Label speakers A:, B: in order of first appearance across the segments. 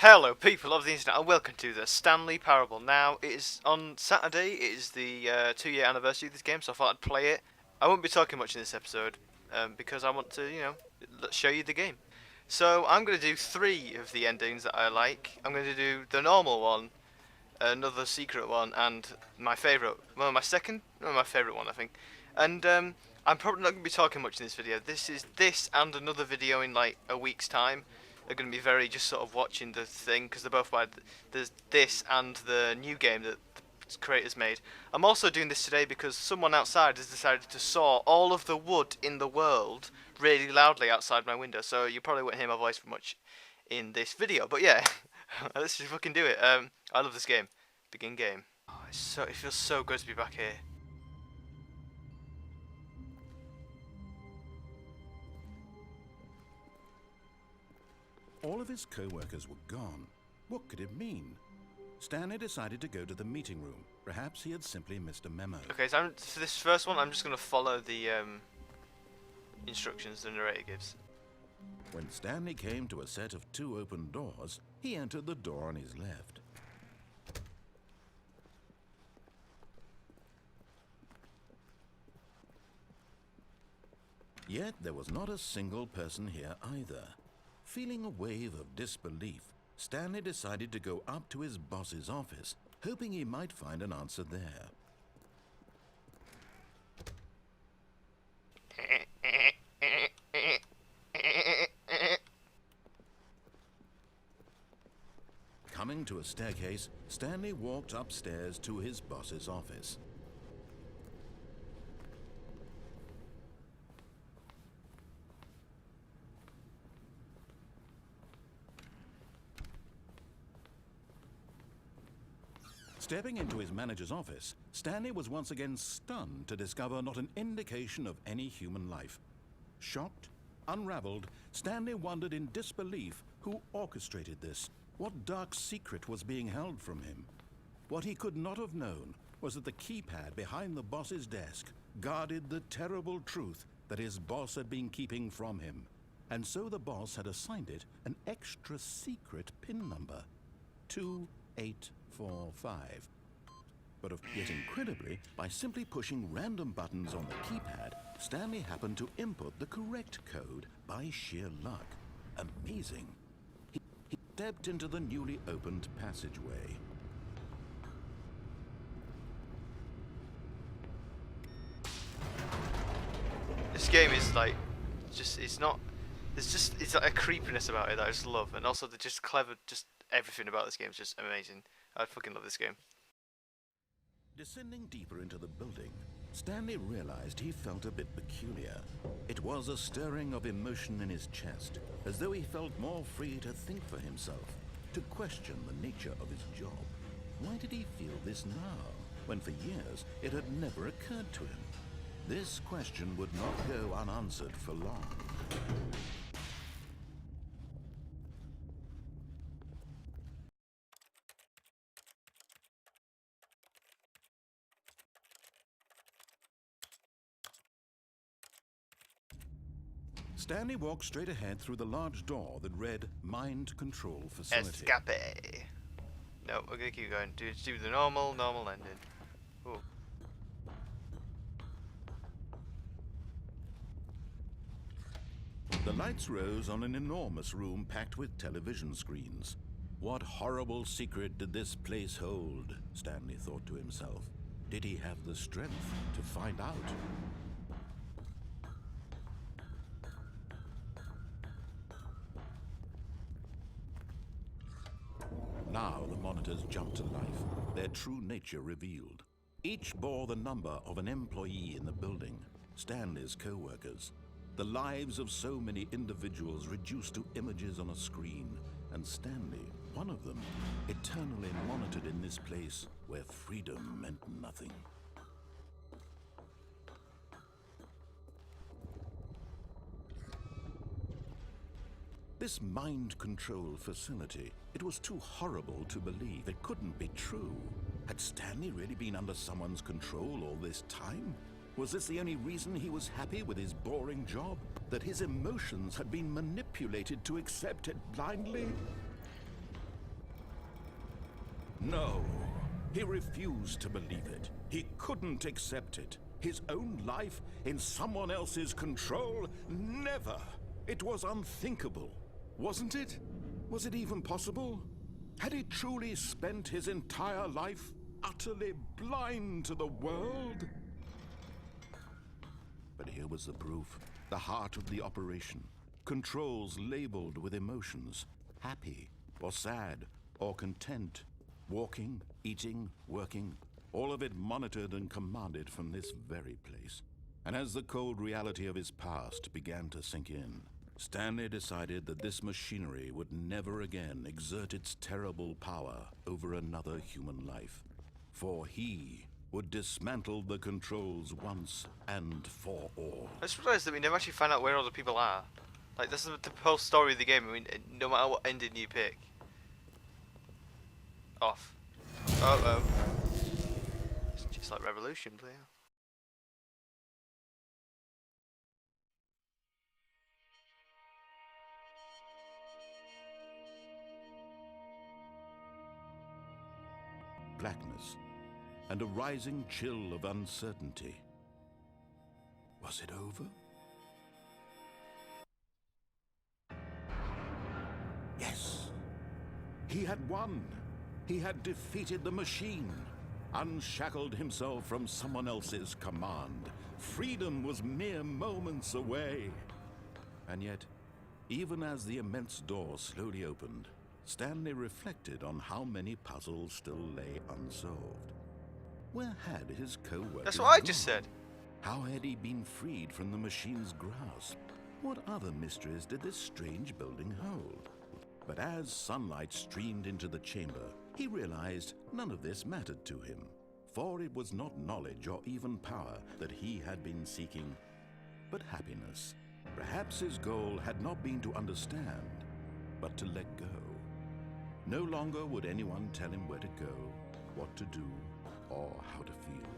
A: Hello people of the internet and welcome to the Stanley Parable. Now, it is on Saturday, it is the 2-year anniversary of this game, so I thought I'd play it. I won't be talking much in this episode, because I want to, show you the game. So, I'm going to do 3 of the endings that I like. I'm going to do the normal one, another secret one, and my favourite, well, my favourite one, I think. And, I'm probably not going to be talking much in this video. This and another video in like a week's time are going to be very just sort of watching the thing, because they're both by there's this and the new game that the creators made. I'm also doing this today because someone outside has decided to saw all of the wood in the world really loudly outside my window, so you probably won't hear my voice much in this video. But yeah, let's just fucking do it. I love this game. Begin game. Oh, it feels so good to be back here.
B: All of his co-workers were gone. What could it mean? Stanley decided to go to the meeting room. Perhaps he had simply missed a memo.
A: Okay, so for this first one, I'm just going to follow the instructions the narrator gives.
B: When Stanley came to a set of 2 open doors, he entered the door on his left. Yet there was not a single person here either. Feeling a wave of disbelief, Stanley decided to go up to his boss's office, hoping he might find an answer there. Coming to a staircase, Stanley walked upstairs to his boss's office. Stepping into his manager's office, Stanley was once again stunned to discover not an indication of any human life. Shocked, unraveled, Stanley wondered in disbelief who orchestrated this. What dark secret was being held from him? What he could not have known was that the keypad behind the boss's desk guarded the terrible truth that his boss had been keeping from him. And so the boss had assigned it an extra secret PIN number, 2845. But yet incredibly, by simply pushing random buttons on the keypad, Stanley happened to input the correct code by sheer luck. Amazing. He stepped into the newly opened passageway.
A: This game is like, it's like a creepiness about it that I just love, and also the just clever, just everything about this game is just amazing. I fucking love this game.
B: Descending deeper into the building, Stanley realized he felt a bit peculiar. It was a stirring of emotion in his chest, as though he felt more free to think for himself, to question the nature of his job. Why did he feel this now, when for years it had never occurred to him? This question would not go unanswered for long. Stanley walked straight ahead through the large door that read Mind Control Facility.
A: Escape. No, we're gonna keep going. Do the normal ending. Ooh.
B: The lights rose on an enormous room packed with television screens. What horrible secret did this place hold? Stanley thought to himself. Did he have the strength to find out? Now the monitors jumped to life, their true nature revealed. Each bore the number of an employee in the building, Stanley's co-workers. The lives of so many individuals reduced to images on a screen, and Stanley, one of them, eternally monitored in this place where freedom meant nothing. This mind control facility, it was too horrible to believe. It couldn't be true. Had Stanley really been under someone's control all this time? Was this the only reason he was happy with his boring job? That his emotions had been manipulated to accept it blindly? No. He refused to believe it. He couldn't accept it. His own life in someone else's control? Never. It was unthinkable. Wasn't it? Was it even possible? Had he truly spent his entire life utterly blind to the world? But here was the proof. The heart of the operation. Controls labeled with emotions. Happy, or sad, or content. Walking, eating, working. All of it monitored and commanded from this very place. And as the cold reality of his past began to sink in, Stanley decided that this machinery would never again exert its terrible power over another human life. For he would dismantle the controls once and for all.
A: I just realised that we never actually find out where all the people are. Like, this is the whole story of the game. I mean, no matter what ending you pick. Off. Uh-oh. It's just like Revolution, player.
B: Blackness, and a rising chill of uncertainty. Was it over? Yes. He had won. He had defeated the machine, unshackled himself from someone else's command. Freedom was mere moments away. And yet, even as the immense door slowly opened, Stanley reflected on how many puzzles still lay unsolved. Where had his co-workers
A: That's what I
B: gone?
A: just said.
B: How had he been freed from the machine's grasp? What other mysteries did this strange building hold? But as sunlight streamed into the chamber, he realized none of this mattered to him, for it was not knowledge or even power that he had been seeking, but happiness. Perhaps his goal had not been to understand, but to let go. No longer would anyone tell him where to go, what to do, or how to feel.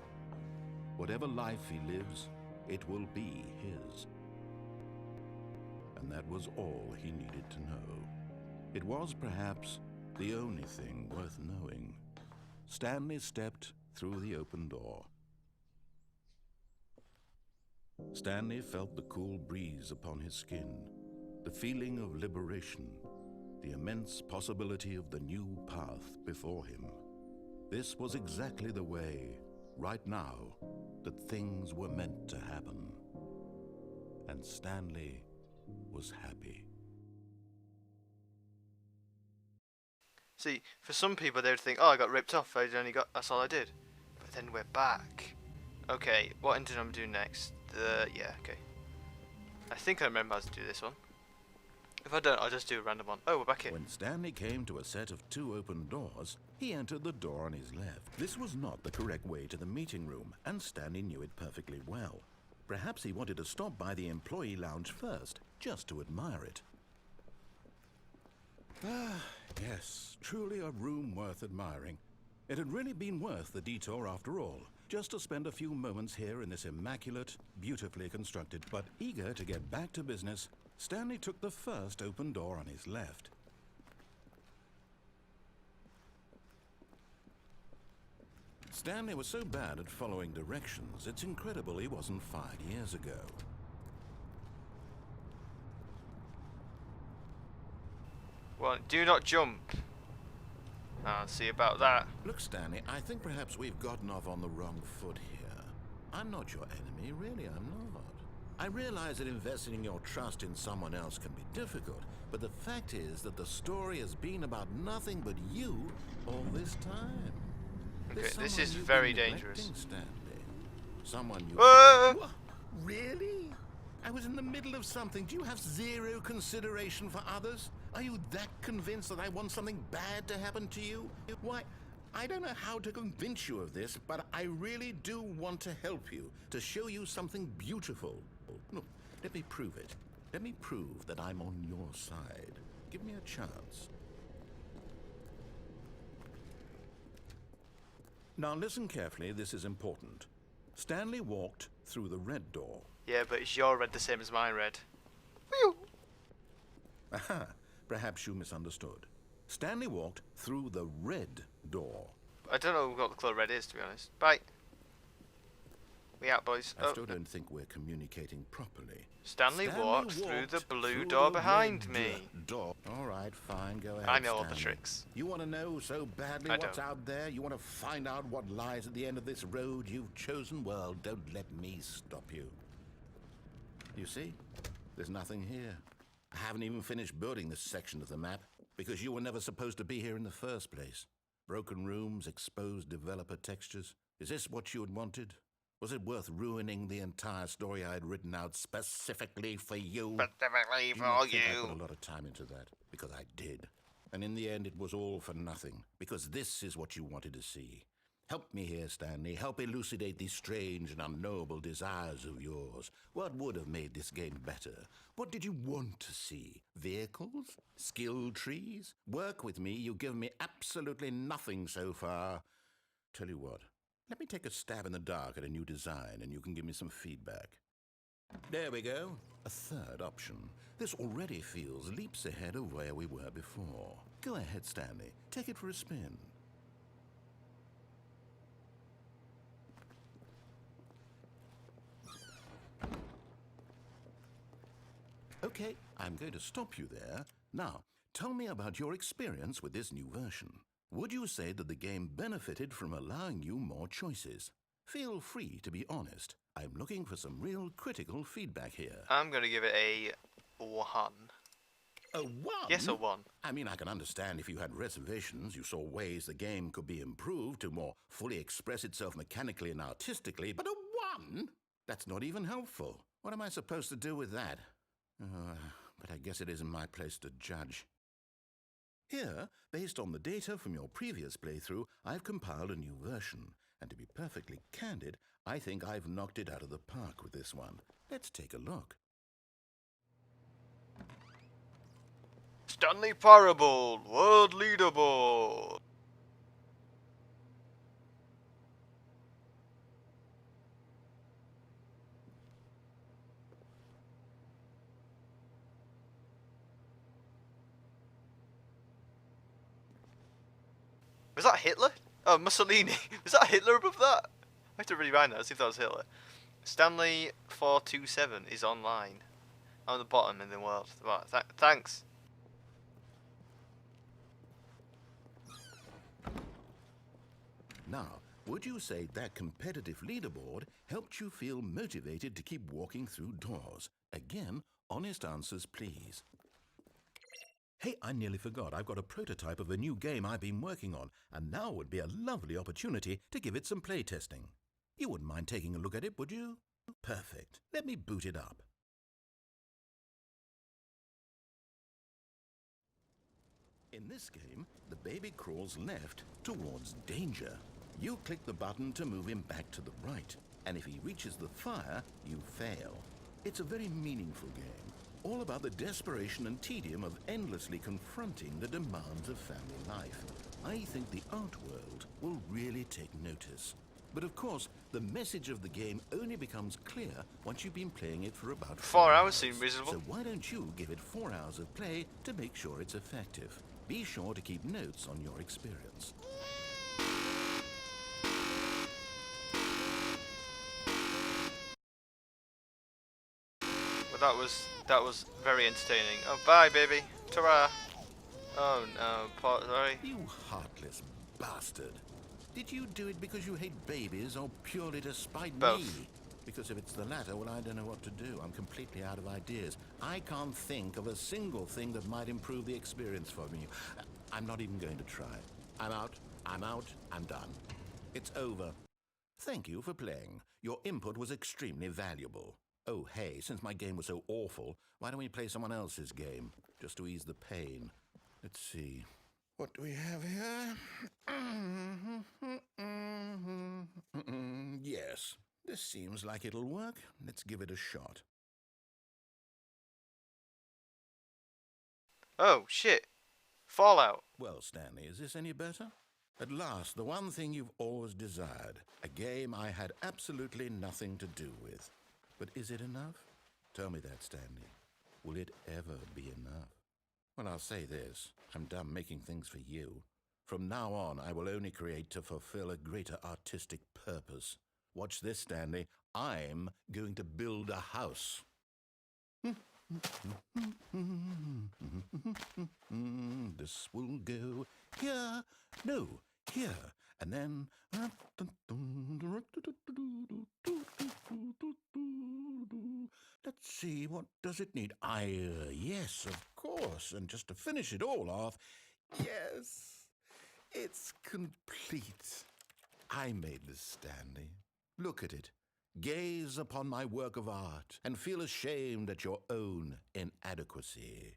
B: Whatever life he lives, it will be his. And that was all he needed to know. It was perhaps the only thing worth knowing. Stanley stepped through the open door. Stanley felt the cool breeze upon his skin, the feeling of liberation, the immense possibility of the new path before him. This was exactly the way, right now, that things were meant to happen. And Stanley was happy.
A: See, for some people they would think, oh, I got ripped off, that's all I did. But then we're back. Okay, what ending am I doing next? Yeah, okay. I think I remember how to do this one. If I don't, I'll just do a random one. Oh, we're back here.
B: When Stanley came to a set of two open doors, he entered the door on his left. This was not the correct way to the meeting room, and Stanley knew it perfectly well. Perhaps he wanted to stop by the employee lounge first, just to admire it. Ah, yes, truly a room worth admiring. It had really been worth the detour after all, just to spend a few moments here in this immaculate, beautifully constructed, but eager to get back to business, Stanley took the first open door on his left. Stanley was so bad at following directions, it's incredible he wasn't 5 years ago.
A: Well, do not jump. I'll see about that.
B: Look, Stanley, I think perhaps we've gotten off on the wrong foot here. I'm not your enemy, really, I'm not. I realize that investing your trust in someone else can be difficult, but the fact is that the story has been about nothing but you all this time.
A: Okay, this is very dangerous.
B: Stanley. Someone you...
A: What?
B: Really? I was in the middle of something. Do you have zero consideration for others? Are you that convinced that I want something bad to happen to you? Why, I don't know how to convince you of this, but I really do want to help you, to show you something beautiful. Look, let me prove it. Let me prove that I'm on your side. Give me a chance. Now listen carefully, this is important. Stanley walked through the red door.
A: Yeah, but is your red the same as my red? Whew.
B: Aha, perhaps you misunderstood. Stanley walked through the red door.
A: I don't know what the colour red is, to be honest. Bye. We out, boys.
B: I
A: Oh,
B: still don't think we're communicating properly.
A: Stanley walked through the blue door behind me.
B: Door. All right, fine, go ahead.
A: I know all the
B: Stanley.
A: tricks.
B: You want to know so badly
A: I
B: what's
A: don't.
B: out there? You want to find out what lies at the end of this road you've chosen? Well, don't let me stop you. You see? There's nothing here. I haven't even finished building this section of the map because you were never supposed to be here in the first place. Broken rooms, exposed developer textures. Is this what you had wanted? Was it worth ruining the entire story I had written out specifically for you?
A: Specifically
B: Do not
A: for
B: think I
A: you.
B: put a lot of time into that, because I did. And in the end, it was all for nothing, because this is what you wanted to see. Help me here, Stanley. Help elucidate these strange and unknowable desires of yours. What would have made this game better? What did you want to see? Vehicles? Skill trees? Work with me. You've given me absolutely nothing so far. Tell you what, let me take a stab in the dark at a new design, and you can give me some feedback. There we go. A third option. This already feels leaps ahead of where we were before. Go ahead, Stanley. Take it for a spin. Okay, I'm going to stop you there. Now, tell me about your experience with this new version. Would you say that the game benefited from allowing you more choices? Feel free to be honest. I'm looking for some real critical feedback here.
A: I'm going to give it a 1.
B: A 1?
A: Yes, a 1.
B: I mean, I can understand if you had reservations, you saw ways the game could be improved to more fully express itself mechanically and artistically, but a 1? That's not even helpful. What am I supposed to do with that? But I guess it isn't my place to judge. Here, based on the data from your previous playthrough, I've compiled a new version. And to be perfectly candid, I think I've knocked it out of the park with this one. Let's take a look.
A: Stanley Parable World Leaderboard. Was that Hitler? Oh, Mussolini. Was that Hitler above that? I have to rewind that, see if that was Hitler. Stanley 427 is online. On the bottom in the world. Right, thanks.
B: Now, would you say that competitive leaderboard helped you feel motivated to keep walking through doors? Again, honest answers, please. Hey, I nearly forgot. I've got a prototype of a new game I've been working on, and now would be a lovely opportunity to give it some playtesting. You wouldn't mind taking a look at it, would you? Perfect. Let me boot it up. In this game, the baby crawls left towards danger. You click the button to move him back to the right, and if he reaches the fire, you fail. It's a very meaningful game, all about the desperation and tedium of endlessly confronting the demands of family life. I think the art world will really take notice. But of course, the message of the game only becomes clear once you've been playing it for about
A: 4 hours seem reasonable.
B: So why don't you give it 4 hours of play to make sure it's effective? Be sure to keep notes on your experience.
A: Well, that was very entertaining. Oh, bye, baby. Ta-ra. Oh no, sorry.
B: You heartless bastard. Did you do it because you hate babies or purely to spite
A: Both.
B: me? Because if it's the latter, well, I don't know what to do. I'm completely out of ideas. I can't think of a single thing that might improve the experience for me. I'm not even going to try. I'm out, I'm done. It's over. Thank you for playing. Your input was extremely valuable. Oh, hey, since my game was so awful, why don't we play someone else's game? Just to ease the pain. Let's see. What do we have here? Yes, this seems like it'll work. Let's give it a shot.
A: Oh, shit. Fallout.
B: Well, Stanley, is this any better? At last, the one thing you've always desired. A game I had absolutely nothing to do with. But is it enough? Tell me that, Stanley. Will it ever be enough? Well, I'll say this. I'm done making things for you. From now on, I will only create to fulfill a greater artistic purpose. Watch this, Stanley. I'm going to build a house. This will go here. No, here. And then... Let's see, what does it need? Yes, of course. And just to finish it all off, yes, it's complete. I made this, Stanley. Look at it. Gaze upon my work of art and feel ashamed at your own inadequacy.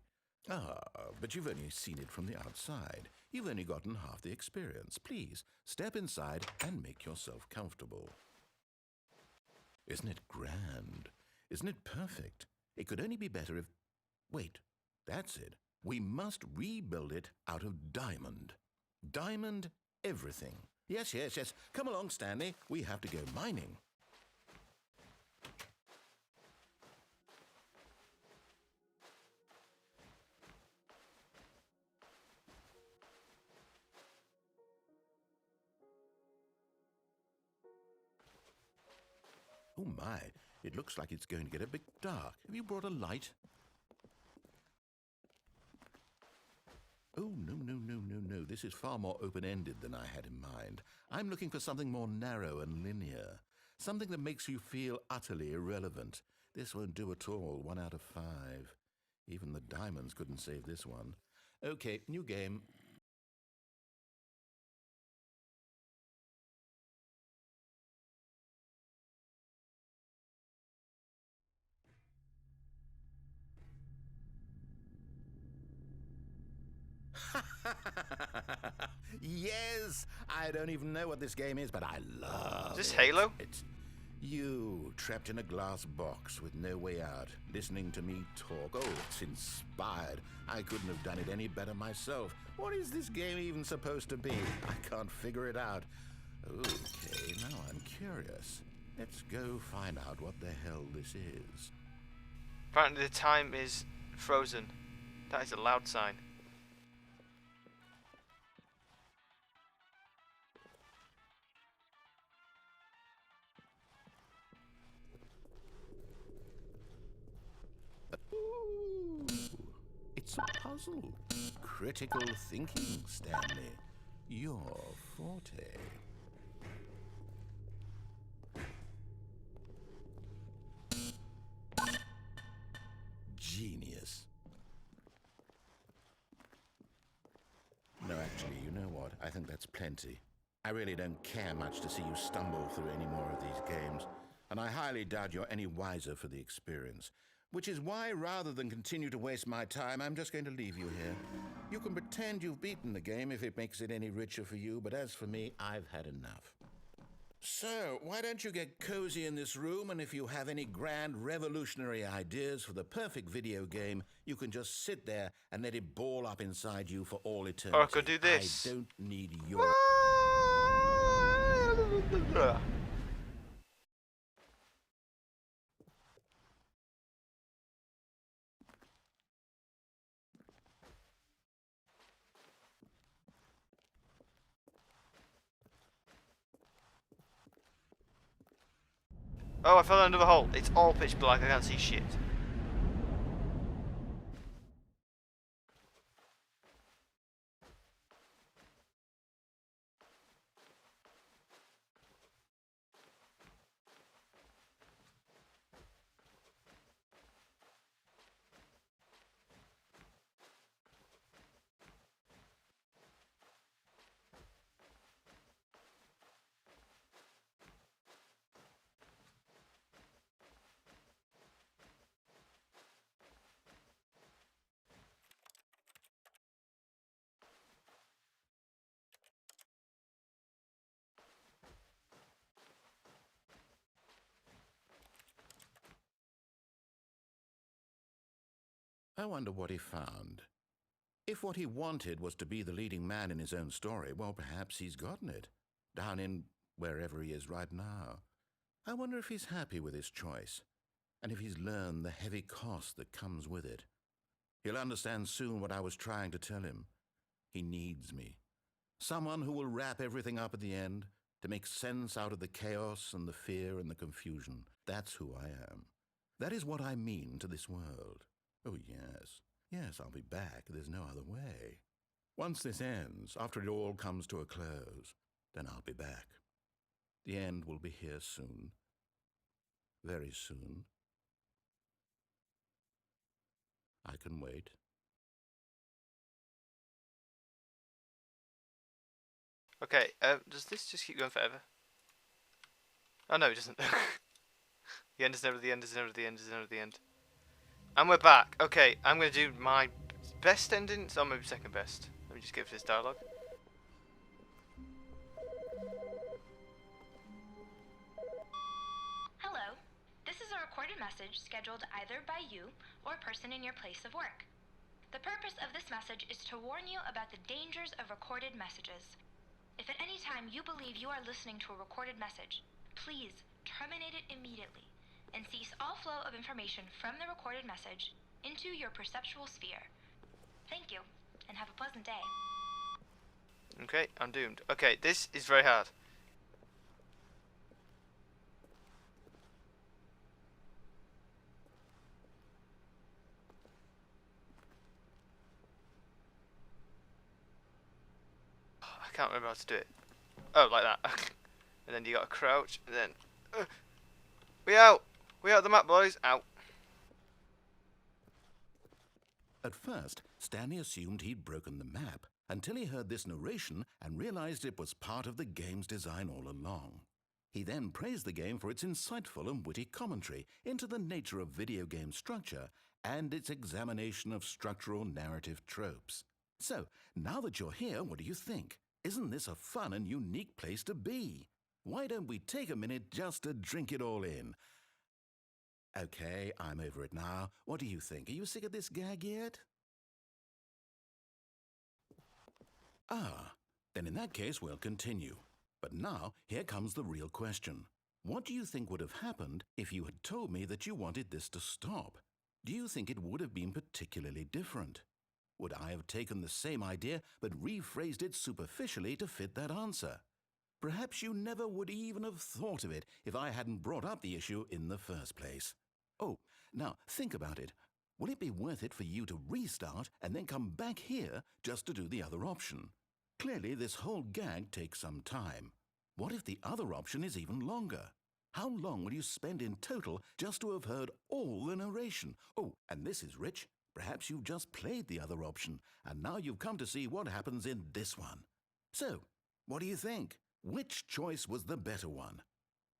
B: Ah, but you've only seen it from the outside. You've only gotten half the experience. Please, step inside and make yourself comfortable. Isn't it grand? Isn't it perfect? It could only be better if... Wait, that's it. We must rebuild it out of diamond. Diamond everything. Yes. Come along, Stanley. We have to go mining. Oh my, it looks like it's going to get a bit dark. Have you brought a light? Oh, no. This is far more open-ended than I had in mind. I'm looking for something more narrow and linear. Something that makes you feel utterly irrelevant. This won't do at all. 1 out of 5. Even the diamonds couldn't save this one. Okay, new game. Yes! I don't even know what this game is, but I love
A: Is this
B: it.
A: Halo?
B: It's you, trapped in a glass box with no way out, listening to me talk. Oh, it's inspired. I couldn't have done it any better myself. What is this game even supposed to be? I can't figure it out. Okay, now I'm curious. Let's go find out what the hell this is.
A: Apparently the time is frozen. That is a loud sign.
B: Ooh, it's a puzzle. Critical thinking, Stanley. Your forte. Genius. No, actually, you know what? I think that's plenty. I really don't care much to see you stumble through any more of these games, and I highly doubt you're any wiser for the experience. Which is why, rather than continue to waste my time, I'm just going to leave you here. You can pretend you've beaten the game if it makes it any richer for you, but as for me, I've had enough. So, why don't you get cozy in this room, and if you have any grand revolutionary ideas for the perfect video game, you can just sit there and let it ball up inside you for all eternity.
A: Or I could do this.
B: I don't need your...
A: Oh, I fell under the hole. It's all pitch black. I can't see shit.
B: I wonder what he found. If what he wanted was to be the leading man in his own story, well, perhaps he's gotten it, down in wherever he is right now. I wonder if he's happy with his choice, and if he's learned the heavy cost that comes with it. He'll understand soon what I was trying to tell him. He needs me. Someone who will wrap everything up at the end to make sense out of the chaos and the fear and the confusion. That's who I am. That is what I mean to this world. Oh, yes. Yes, I'll be back. There's no other way. Once this ends, after it all comes to a close, then I'll be back. The end will be here soon. Very soon. I can wait.
A: Okay, does this just keep going forever? Oh no, it doesn't. The end is never the end, is never the end, is never the end. And we're back. Okay, I'm going to do my best ending, or maybe second best. Let me just give this dialogue.
C: Hello. This is a recorded message scheduled either by you or a person in your place of work. The purpose of this message is to warn you about the dangers of recorded messages. If at any time you believe you are listening to a recorded message, please terminate it immediately and cease all flow of information from the recorded message into your perceptual sphere. Thank you, and have a pleasant day.
A: Okay, I'm doomed. Okay, this is very hard. I can't remember how to do it. Oh, like that. And then you got to crouch, and then... we out! We out the map, boys! Out!
B: At first, Stanley assumed he'd broken the map until he heard this narration and realized it was part of the game's design all along. He then praised the game for its insightful and witty commentary into the nature of video game structure and its examination of structural narrative tropes. So, now that you're here, what do you think? Isn't this a fun and unique place to be? Why don't we take a minute just to drink it all in? Okay, I'm over it now. What do you think? Are you sick of this gag yet? Ah, then in that case we'll continue. But now, here comes the real question. What do you think would have happened if you had told me that you wanted this to stop? Do you think it would have been particularly different? Would I have taken the same idea but rephrased it superficially to fit that answer? Perhaps you never would even have thought of it if I hadn't brought up the issue in the first place. Oh, now think about it. Will it be worth it for you to restart and then come back here just to do the other option? Clearly, this whole gag takes some time. What if the other option is even longer? How long will you spend in total just to have heard all the narration? Oh, and this is rich. Perhaps you've just played the other option, and now you've come to see what happens in this one. So, what do you think? Which choice was the better one?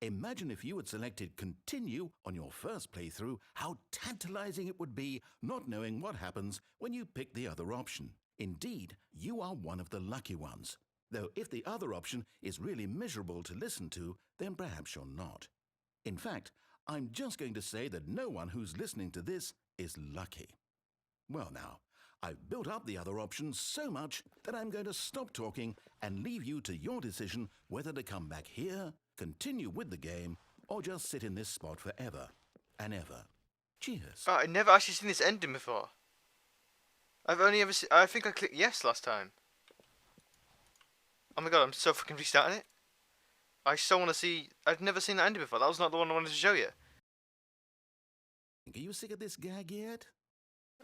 B: Imagine if you had selected Continue on your first playthrough, how tantalizing it would be not knowing what happens when you pick the other option. Indeed, you are one of the lucky ones. Though if the other option is really miserable to listen to, then perhaps you're not. In fact, I'm just going to say that no one who's listening to this is lucky. Well now, I've built up the other options so much that I'm going to stop talking and leave you to your decision whether to come back here, continue with the game, or just sit in this spot forever and ever. Cheers.
A: Oh, I've never actually seen this ending before. I've only ever seen... I think I clicked yes last time. Oh my god, I'm so fucking restarting it. I so want to see... I've never seen that ending before. That was not the one I wanted to show you.
B: Are you sick of this gag yet?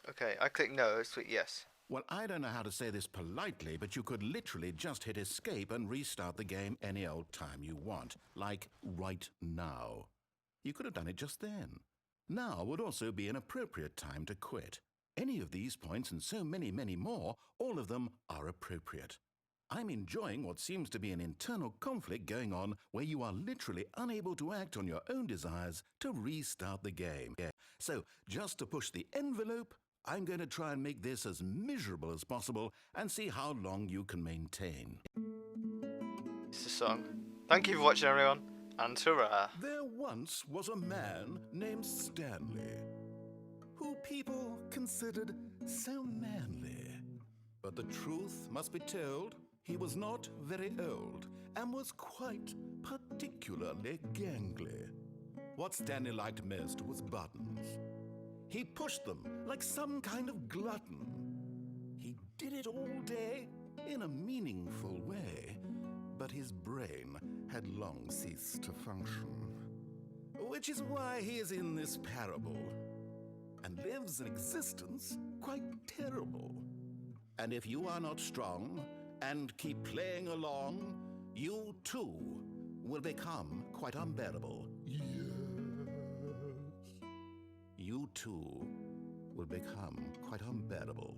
A: Okay, I click no, it's click yes.
B: Well, I don't know how to say this politely, but you could literally just hit escape and restart the game any old time you want, like right now. You could have done it just then. Now would also be an appropriate time to quit. Any of these points and so many, many more, all of them are appropriate. I'm enjoying what seems to be an internal conflict going on where you are literally unable to act on your own desires to restart the game. So, just to push the envelope, I'm going to try and make this as miserable as possible and see how long you can maintain.
A: It's a song. Thank you for watching, everyone, and hurrah.
B: There once was a man named Stanley, who people considered so manly. But the truth must be told, he was not very old and was quite particularly gangly. What Stanley liked most was buttons. He pushed them like some kind of glutton. He did it all day in a meaningful way, but his brain had long ceased to function. Which is why he is in this parable and lives an existence quite terrible. And if you are not strong and keep playing along, you too will become quite unbearable. Yes. You too will become quite unbearable.